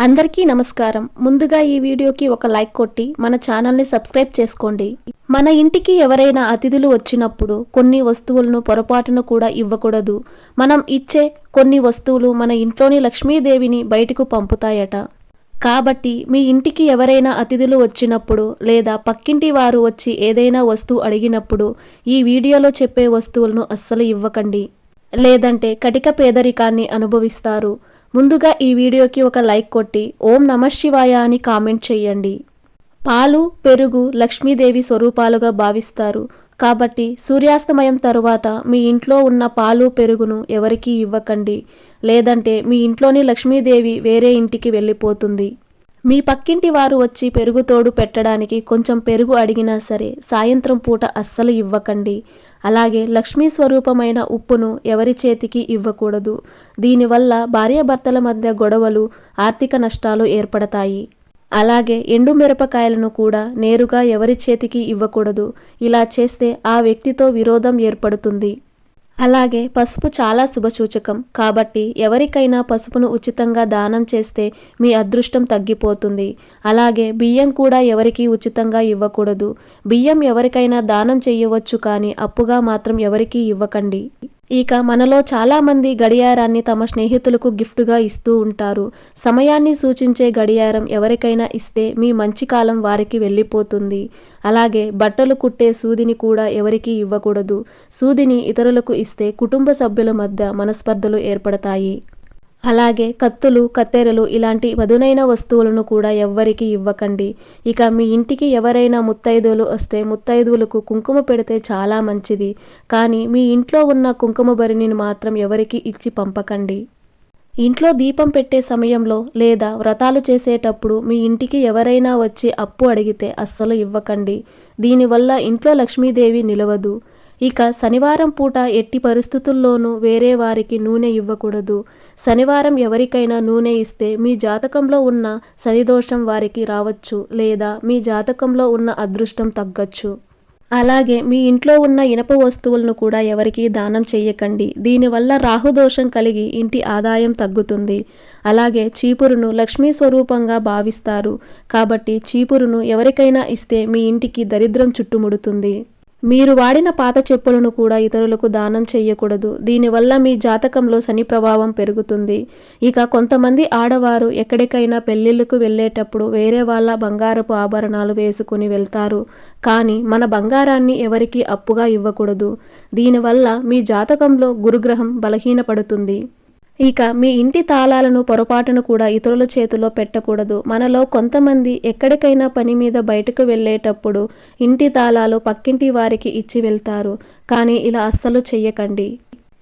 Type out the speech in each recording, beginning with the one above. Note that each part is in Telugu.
అందరికీ నమస్కారం. ముందుగా ఈ వీడియోకి ఒక లైక్ కొట్టి మన ఛానల్ని సబ్స్క్రైబ్ చేసుకోండి. మన ఇంటికి ఎవరైనా అతిథులు వచ్చినప్పుడు కొన్ని వస్తువులను పొరపాటును కూడా ఇవ్వకూడదు. మనం ఇచ్చే కొన్ని వస్తువులు మన ఇంట్లోని లక్ష్మీదేవిని బయటకు పంపుతాయట. కాబట్టి మీ ఇంటికి ఎవరైనా అతిథులు వచ్చినప్పుడు లేదా పక్కింటి వారు వచ్చి ఏదైనా వస్తువు అడిగినప్పుడు ఈ వీడియోలో చెప్పే వస్తువులను అస్సలు ఇవ్వకండి. లేదంటే కటిక పేదరికాన్ని అనుభవిస్తారు. ముందుగా ఈ వీడియోకి ఒక లైక్ కొట్టి ఓం నమఃశివాయ అని కామెంట్ చేయండి. పాలు, పెరుగు లక్ష్మీదేవి స్వరూపాలుగా భావిస్తారు. కాబట్టి సూర్యాస్తమయం తరువాత మీ ఇంట్లో ఉన్న పాలు, పెరుగును ఎవరికీ ఇవ్వకండి. లేదంటే మీ ఇంట్లోని లక్ష్మీదేవి వేరే ఇంటికి వెళ్ళిపోతుంది. మీ పక్కింటి వారు వచ్చి పెరుగు తోడు పెట్టడానికి కొంచెం పెరుగు అడిగినా సరే సాయంత్రం పూట అస్సలు ఇవ్వకండి. అలాగే లక్ష్మీ స్వరూపమైన ఉప్పును ఎవరి చేతికి ఇవ్వకూడదు. దీనివల్ల భార్యాభర్తల మధ్య గొడవలు, ఆర్థిక నష్టాలు ఏర్పడతాయి. అలాగే ఎండు మిరపకాయలను కూడా నేరుగా ఎవరి చేతికి ఇవ్వకూడదు. ఇలా చేస్తే ఆ వ్యక్తితో విరోధం ఏర్పడుతుంది. అలాగే పసుపు చాలా శుభసూచకం. కాబట్టి ఎవరికైనా పసుపును ఉచితంగా దానం చేస్తే మీ అదృష్టం తగ్గిపోతుంది. అలాగే బియ్యం కూడా ఎవరికీ ఉచితంగా ఇవ్వకూడదు. బియ్యం ఎవరికైనా దానం చేయవచ్చు, కానీ అప్పుగా మాత్రం ఎవరికీ ఇవ్వకండి. ఇక మనలో చాలామంది గడియారాన్ని తమ స్నేహితులకు గిఫ్ట్గా ఇస్తూ ఉంటారు. సమయాన్ని సూచించే గడియారం ఎవరికైనా ఇస్తే మీ మంచి కాలం వారికి వెళ్ళిపోతుంది. అలాగే బట్టలు కుట్టే సూదిని కూడా ఎవరికీ ఇవ్వకూడదు. సూదిని ఇతరులకు ఇస్తే కుటుంబ సభ్యుల మధ్య మనస్పర్ధలు ఏర్పడతాయి. అలాగే కత్తులు, కత్తెరలు ఇలాంటి పదునైన వస్తువులను కూడా ఎవ్వరికి ఇవ్వకండి. ఇక మీ ఇంటికి ఎవరైనా ముత్తైదువులు వస్తే ముత్తైదువులకు కుంకుమ పెడితే చాలా మంచిది. కానీ మీ ఇంట్లో ఉన్న కుంకుమ భరిణిని మాత్రం ఎవరికి ఇచ్చి పంపకండి. ఇంట్లో దీపం పెట్టే సమయంలో లేదా వ్రతాలు చేసేటప్పుడు మీ ఇంటికి ఎవరైనా వచ్చి అప్పు అడిగితే అస్సలు ఇవ్వకండి. దీనివల్ల ఇంట్లో లక్ష్మీదేవి నిలవదు. ఇక శనివారం పూట ఎట్టి పరిస్థితుల్లోనూ వేరే వారికి నూనె ఇవ్వకూడదు. శనివారం ఎవరికైనా నూనె ఇస్తే మీ జాతకంలో ఉన్న శనిదోషం వారికి రావచ్చు, లేదా మీ జాతకంలో ఉన్న అదృష్టం తగ్గచ్చు. అలాగే మీ ఇంట్లో ఉన్న ఇనప వస్తువులను కూడా ఎవరికీ దానం చెయ్యకండి. దీనివల్ల రాహుదోషం కలిగి ఇంటి ఆదాయం తగ్గుతుంది. అలాగే చీపురును లక్ష్మీ స్వరూపంగా భావిస్తారు. కాబట్టి చీపురును ఎవరికైనా ఇస్తే మీ ఇంటికి దరిద్రం చుట్టుముడుతుంది. మీరు వాడిన పాత చెప్పులను కూడా ఇతరులకు దానం చెయ్యకూడదు. దీనివల్ల మీ జాతకంలో శని ప్రభావం పెరుగుతుంది. ఇక కొంతమంది ఆడవారు ఎక్కడికైనా పెళ్లిళ్లకు వెళ్ళేటప్పుడు వేరే వాళ్ళ బంగారపు ఆభరణాలు వేసుకుని వెళ్తారు. కానీ మన బంగారాన్ని ఎవరికీ అప్పుగా ఇవ్వకూడదు. దీనివల్ల మీ జాతకంలో గురుగ్రహం బలహీనపడుతుంది. ఇక మీ ఇంటి తాళాలను పొరపాటును కూడా ఇతరుల చేతిలో పెట్టకూడదు. మనలో కొంతమంది ఎక్కడికైనా పని మీద బయటకు వెళ్ళేటప్పుడు ఇంటి తాళాలు పక్కింటి వారికి ఇచ్చి వెళ్తారు. కానీ ఇలా అస్సలు చెయ్యకండి.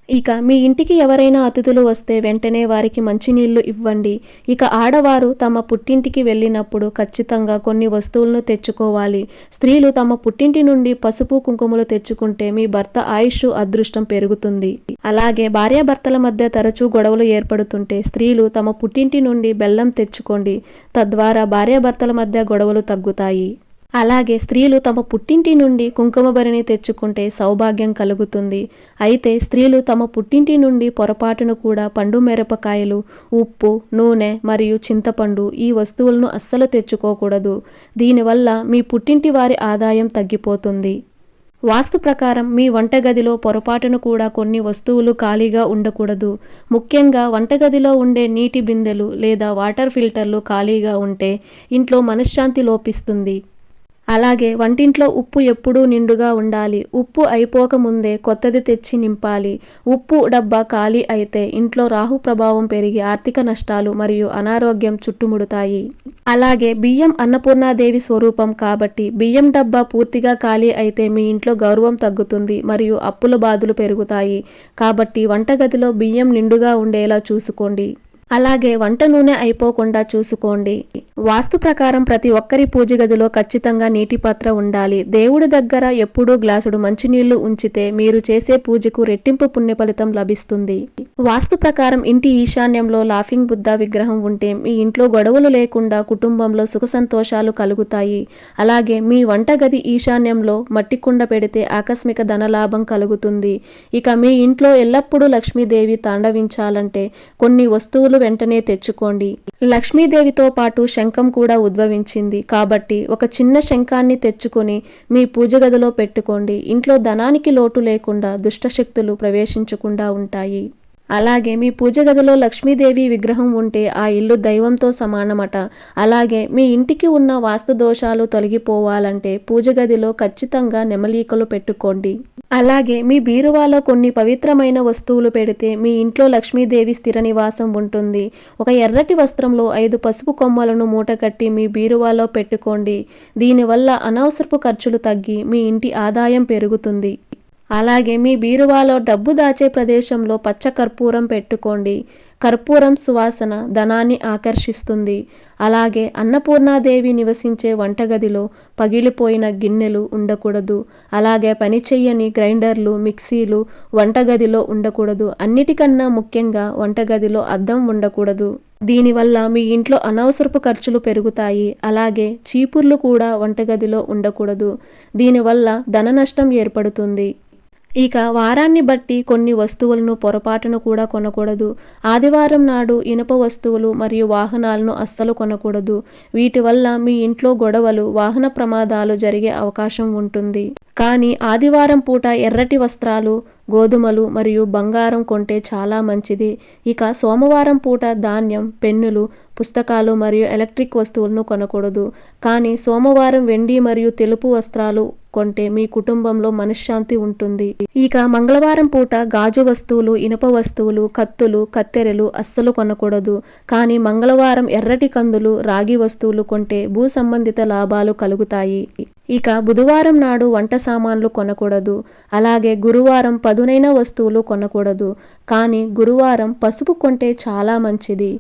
ఇక మీ ఇంటికి ఎవరైనా అతిథులు వస్తే వెంటనే వారికి మంచినీళ్లు ఇవ్వండి. ఇక ఆడవారు తమ పుట్టింటికి వెళ్ళినప్పుడు ఖచ్చితంగా కొన్ని వస్తువులను తెచ్చుకోవాలి. స్త్రీలు తమ పుట్టింటి నుండి పసుపు, కుంకుమలు తెచ్చుకుంటే మీ భర్త ఆయుష్, అదృష్టం పెరుగుతుంది. అలాగే భార్యాభర్తల మధ్య తరచూ గొడవలు ఏర్పడుతుంటే స్త్రీలు తమ పుట్టింటి నుండి బెల్లం తెచ్చుకోండి. తద్వారా భార్యాభర్తల మధ్య గొడవలు తగ్గుతాయి. అలాగే స్త్రీలు తమ పుట్టింటి నుండి కుంకుమ భరిణి తెచ్చుకుంటే సౌభాగ్యం కలుగుతుంది. అయితే స్త్రీలు తమ పుట్టింటి నుండి పొరపాటును కూడా పండు మిరపకాయలు, ఉప్పు, నూనె మరియు చింతపండు ఈ వస్తువులను అస్సలు తెచ్చుకోకూడదు. దీనివల్ల మీ పుట్టింటి వారి ఆదాయం తగ్గిపోతుంది. వాస్తు ప్రకారం మీ వంటగదిలో పొరపాటును కూడా కొన్ని వస్తువులు ఖాళీగా ఉండకూడదు. ముఖ్యంగా వంటగదిలో ఉండే నీటి బిందెలు లేదా వాటర్ ఫిల్టర్లు ఖాళీగా ఉంటే ఇంట్లో మనశ్శాంతి లోపిస్తుంది. అలాగే వంటింట్లో ఉప్పు ఎప్పుడూ నిండుగా ఉండాలి. ఉప్పు అయిపోకముందే కొత్తది తెచ్చి నింపాలి. ఉప్పు డబ్బా ఖాళీ అయితే ఇంట్లో రాహు ప్రభావం పెరిగి ఆర్థిక నష్టాలు మరియు అనారోగ్యం చుట్టుముడతాయి. అలాగే బియ్యం అన్నపూర్ణాదేవి స్వరూపం కాబట్టి బియ్యం డబ్బా పూర్తిగా ఖాళీ అయితే మీ ఇంట్లో గౌరవం తగ్గుతుంది మరియు అప్పుల బాధలు పెరుగుతాయి. కాబట్టి వంటగదిలో బియ్యం నిండుగా ఉండేలా చూసుకోండి. అలాగే వంట నూనె అయిపోకుండా చూసుకోండి. వాస్తు ప్రకారం ప్రతి ఒక్కరి పూజ గదిలో ఖచ్చితంగా నీటి పాత్ర ఉండాలి. దేవుడి దగ్గర ఎప్పుడూ గ్లాసుడు మంచినీళ్లు ఉంచితే మీరు చేసే పూజకు రెట్టింపు పుణ్య ఫలితం లభిస్తుంది. వాస్తు ప్రకారం ఇంటి ఈశాన్యంలో లాఫింగ్ బుద్ధ విగ్రహం ఉంటే మీ ఇంట్లో గొడవలు లేకుండా కుటుంబంలో సుఖ సంతోషాలు కలుగుతాయి. అలాగే మీ వంటగది ఈశాన్యంలో మట్టి కుండ పెడితే ఆకస్మిక ధనలాభం కలుగుతుంది. ఇక మీ ఇంట్లో ఎల్లప్పుడూ లక్ష్మీదేవి తాండవించాలంటే కొన్ని వస్తువులు వస్తువులు వెంటనే తెచ్చుకోండి. లక్ష్మీదేవితో పాటు శంఖం కూడా ఉద్భవించింది కాబట్టి ఒక చిన్న శంఖాన్ని తెచ్చుకొని మీ పూజ గదిలో పెట్టుకోండి. ఇంట్లో ధనానికి లోటు లేకుండా దుష్టశక్తులు ప్రవేశించకుండా ఉంటాయి. అలాగే మీ పూజ గదిలో లక్ష్మీదేవి విగ్రహం ఉంటే ఆ ఇల్లు దైవంతో సమానమట. అలాగే మీ ఇంటికి ఉన్న వాస్తు దోషాలు తొలగిపోవాలంటే పూజ గదిలో ఖచ్చితంగా నెమలీకలు పెట్టుకోండి. అలాగే మీ బీరువాలో కొన్ని పవిత్రమైన వస్తువులు పెడితే మీ ఇంట్లో లక్ష్మీదేవి స్థిర నివాసం ఉంటుంది. ఒక ఎర్రటి వస్త్రంలో 5 పసుపు కొమ్మలను మూటకట్టి మీ బీరువాలో పెట్టుకోండి. దీనివల్ల అనవసరపు ఖర్చులు తగ్గి మీ ఇంటి ఆదాయం పెరుగుతుంది. అలాగే మీ బీరువాలో డబ్బు దాచే ప్రదేశంలో పచ్చ కర్పూరం పెట్టుకోండి. కర్పూరం సువాసన ధనాన్ని ఆకర్షిస్తుంది. అలాగే అన్నపూర్ణాదేవి నివసించే వంటగదిలో పగిలిపోయిన గిన్నెలు ఉండకూడదు. అలాగే పనిచెయ్యని గ్రైండర్లు, మిక్సీలు వంటగదిలో ఉండకూడదు. అన్నిటికన్నా ముఖ్యంగా వంటగదిలో అద్దం ఉండకూడదు. దీనివల్ల మీ ఇంట్లో అనవసరపు ఖర్చులు పెరుగుతాయి. అలాగే చీపుర్లు కూడా వంటగదిలో ఉండకూడదు. దీనివల్ల ధన నష్టం ఏర్పడుతుంది. ఇక వారాన్ని బట్టి కొన్ని వస్తువులను పొరపాటును కూడా కొనకూడదు. ఆదివారం నాడు ఇనుప వస్తువులు మరియు వాహనాలను అస్సలు కొనకూడదు. వీటి వల్ల మీ ఇంట్లో గొడవలు, వాహన ప్రమాదాలు జరిగే అవకాశం ఉంటుంది. కానీ ఆదివారం పూట ఎర్రటి వస్త్రాలు, గోధుమలు మరియు బంగారం కొంటే చాలా మంచిది. ఇక సోమవారం పూట ధాన్యం, పెన్నులు, పుస్తకాలు మరియు ఎలక్ట్రిక్ వస్తువులను కొనకూడదు. కానీ సోమవారం వెండి మరియు తెలుపు వస్త్రాలు కొంటే మీ కుటుంబంలో మనశ్శాంతి ఉంటుంది. ఇక మంగళవారం పూట గాజు వస్తువులు, ఇనుప వస్తువులు, కత్తులు, కత్తెరలు అస్సలు కొనకూడదు. కానీ మంగళవారం ఎర్రటి కందులు, రాగి వస్తువులు కొంటే భూ సంబంధిత లాభాలు కలుగుతాయి. ఇక బుధవారం నాడు వంట సామాన్లు కొనకూడదు. అలాగే గురువారం పదునైన వస్తువులు కొనకూడదు. కానీ గురువారం పసుపు కొంటే చాలా మంచిది.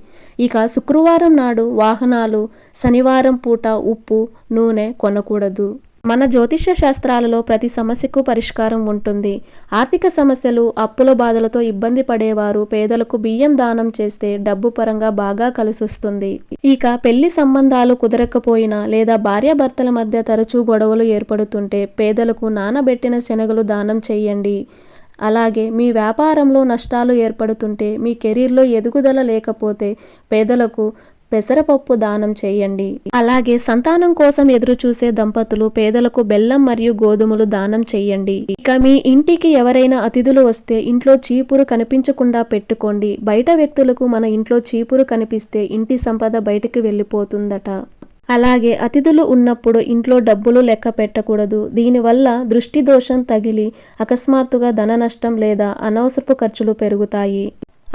ఇక శుక్రవారం నాడు వాహనాలు, శనివారం పూట ఉప్పు, నూనె కొనకూడదు. మన జ్యోతిష్య శాస్త్రాలలో ప్రతి సమస్యకు పరిష్కారం ఉంటుంది. ఆర్థిక సమస్యలు, అప్పుల బాధలతో ఇబ్బంది పడేవారు పేదలకు బియ్యం దానం చేస్తే డబ్బు పరంగా బాగా కలిసొస్తుంది. ఇక పెళ్లి సంబంధాలు కుదరకపోయినా లేదా భార్యాభర్తల మధ్య తరచూ గొడవలు ఏర్పడుతుంటే పేదలకు నానబెట్టిన శనగలు దానం చేయండి. అలాగే మీ వ్యాపారంలో నష్టాలు ఏర్పడుతుంటే, మీ కెరీర్లో ఎదుగుదల లేకపోతే పేదలకు పెసరపప్పు దానం చేయండి. అలాగే సంతానం కోసం ఎదురు చూసే దంపతులు పేదలకు బెల్లం మరియు గోధుమలు దానం చేయండి. ఇక మీ ఇంటికి ఎవరైనా అతిథులు వస్తే ఇంట్లో చీపురు కనిపించకుండా పెట్టుకోండి. బయట వ్యక్తులకు మన ఇంట్లో చీపురు కనిపిస్తే ఇంటి సంపద బయటికి వెళ్ళిపోతుందట. అలాగే అతిథులు ఉన్నప్పుడు ఇంట్లో డబ్బులు లెక్క పెట్టకూడదు. దీనివల్ల దృష్టి దోషం తగిలి అకస్మాత్తుగా ధన నష్టం లేదా అనవసరపు ఖర్చులు పెరుగుతాయి.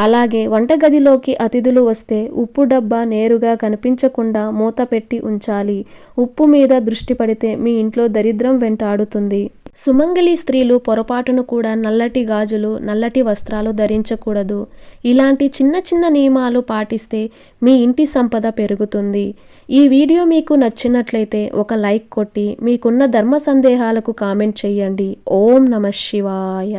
అలాగే వంటగదిలోకి అతిథులు వస్తే ఉప్పు డబ్బా నేరుగా కనిపించకుండా మూత పెట్టి ఉంచాలి. ఉప్పు మీద దృష్టి పడితే మీ ఇంట్లో దరిద్రం వెంటాడుతుంది. సుమంగళి స్త్రీలు పొరపాటును కూడా నల్లటి గాజులు, నల్లటి వస్త్రాలు ధరించకూడదు. ఇలాంటి చిన్న చిన్న నియమాలు పాటిస్తే మీ ఇంటి సంపద పెరుగుతుంది. ఈ వీడియో మీకు నచ్చినట్లయితే ఒక లైక్ కొట్టి మీకున్న ధర్మ సందేహాలకు కామెంట్ చేయండి. ఓం నమః శివాయ.